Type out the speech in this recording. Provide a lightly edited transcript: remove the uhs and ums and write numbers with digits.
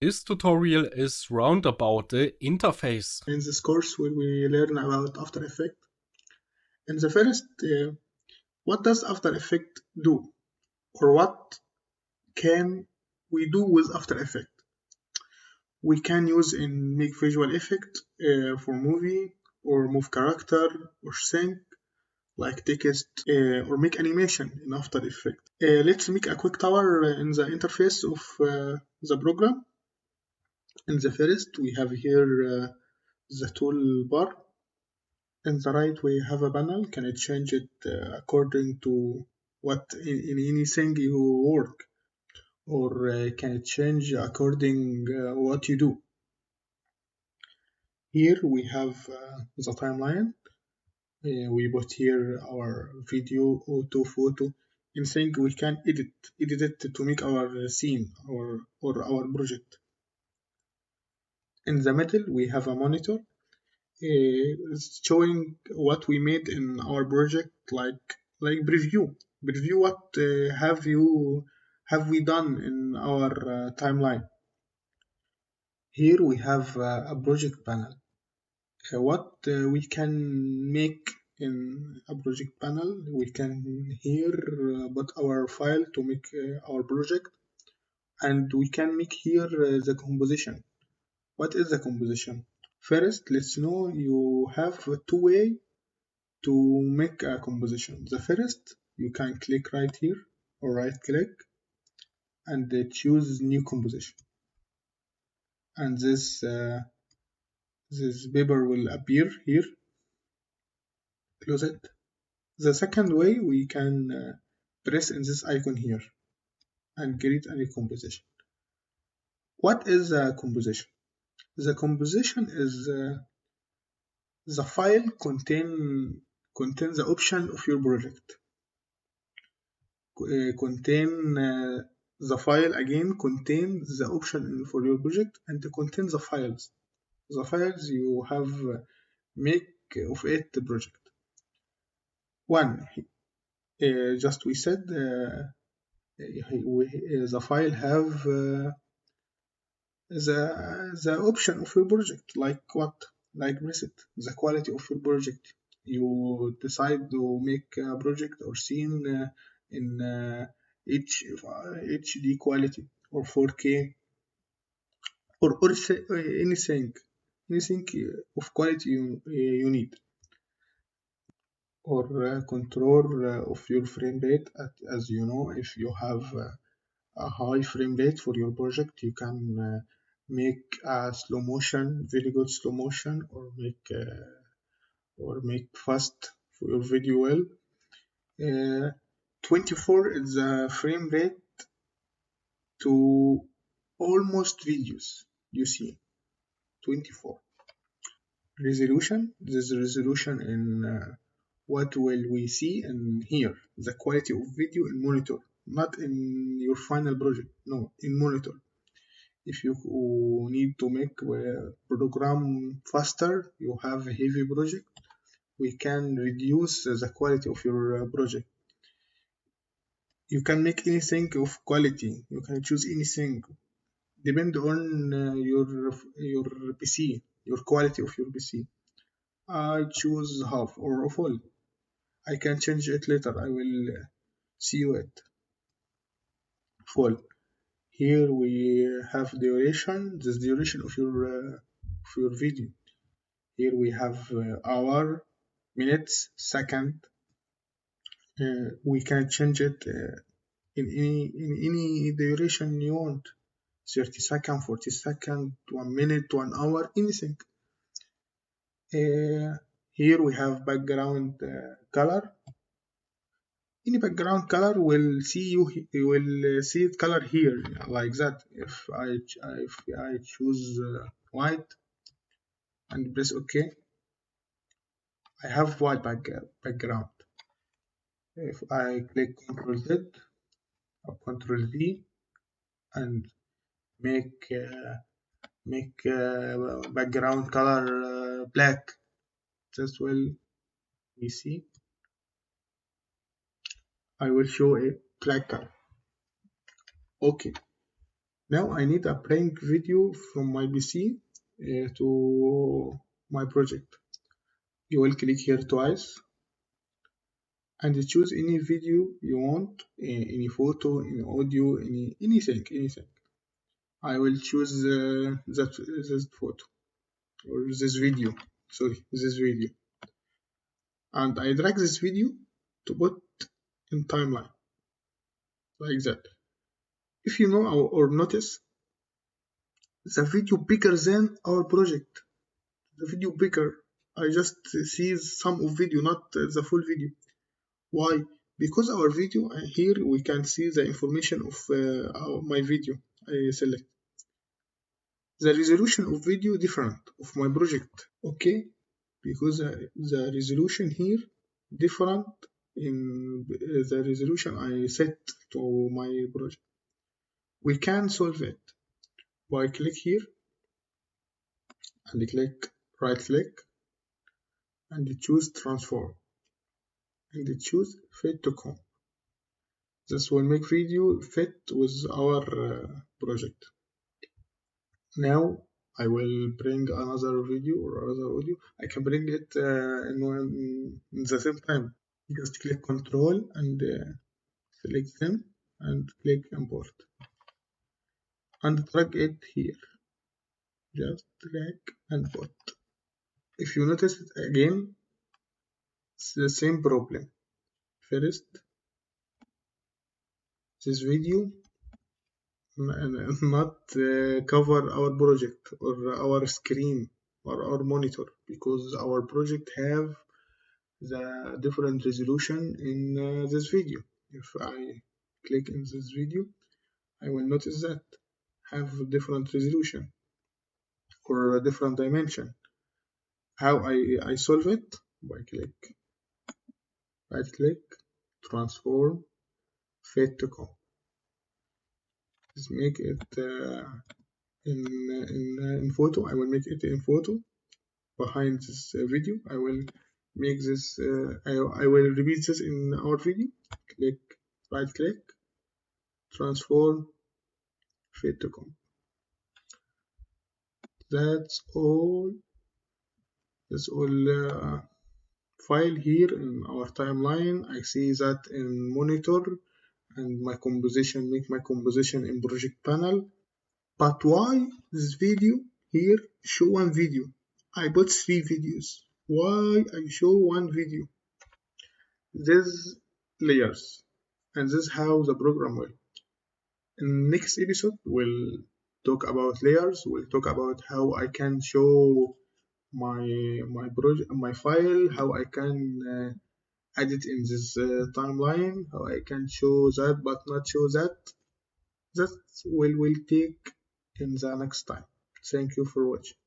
This tutorial is round about the interface. In this course, we will learn about After Effects. In the first, what does After Effects do? Or what can we do with After Effects? We can use and make visual effect for movie, or move character, or sync, like text, or make animation in After Effects. Let's make a quick tour in the interface of the program. In the first, we have here the toolbar. In the right, we have a panel. Can I change it according to what in anything you work, or can it change according what you do? Here we have the timeline. We put here our video, auto, photo, anything we can edit it to make our scene or our project. In the middle, we have a monitor showing what we made in our project, like preview what have we done in our timeline. Here we have a project panel. What we can make in a project panel, we can here put our file to make our project, and we can make here the composition. What is the composition? First, let's know you have two ways to make a composition. The first, you can click right here or right click and choose new composition, and this paper will appear here. Close it. The second way, we can press in this icon here and create a new composition. What is a composition? The composition is the file contain the option of your project. Contain the file again contain the option for your project, and contain the files. The files you have make of it the project. One, just we said the file have the option of your project, like what? Like preset, the quality of your project. You decide to make a project or scene in HD quality or 4K or anything of quality you need, or control of your frame rate. As you know, if you have a high frame rate for your project, you can make a slow motion, very good slow motion, or make fast for your video well. 24 is the frame rate to almost videos you see. 24 resolution. This resolution in what will we see in here, the quality of video in monitor, not in your final project, no, in monitor. If you need to make a program faster, you have a heavy project, we can reduce the quality of your project. You can make anything of quality, you can choose anything, depend on your PC, your quality of your PC. I choose half or full. I can change it later, I will see you at full. Here we have duration, this duration of your video. Here we have hour, minutes, second. We can change it in any duration you want. 30 seconds, 40 seconds, 1 minute, 1 hour, anything. Here we have background color. Any background color will see it color here like that. If I choose white and press OK, I have white background. If I click Ctrl Z or Ctrl V and make background color black, this will we see. I will show a black color. Okay. Now I need a prank video from my PC to my project. You will click here twice and choose any video you want, any photo, any audio, anything. I will choose this photo or this video. Sorry, this video, and I drag this video to put in timeline like that. If you know or notice, the video bigger than our project. The video bigger. I just see some of video, not the full video. Why? Because our video here we can see the information of my video I select. The resolution of video different of my project. Okay, because the resolution here different in the resolution I set to my project. We can solve it by click here and click right click and choose transform and choose fit to comp. This will make video fit with our project. Now I will bring another video or another audio. I can bring it in the same time. Just click Control and select them and click import and drag it here. Just drag and put. If you notice it again, it's the same problem. First, this video not cover our project or our screen or our monitor because our project have the different resolution in this video. If I click in this video, I will notice that have a different resolution or a different dimension. How I solve it? By right click, transform, fit to comp. Just make it in photo. I will make it in photo behind this video. I will make this. I will repeat this in our video. Click right click, transform, fit to comp. That's all. That's all. File here in our timeline. I see that in monitor and my composition, make my composition in project panel. But why this video here show one video? I bought 3 videos. Why I show one video? This layers, and this is how the program will. In next episode, we'll talk about layers. We'll talk about how I can show my project, my file, how I can add it in this timeline, how I can show that but not show that. That will take in the next time. Thank you for watching.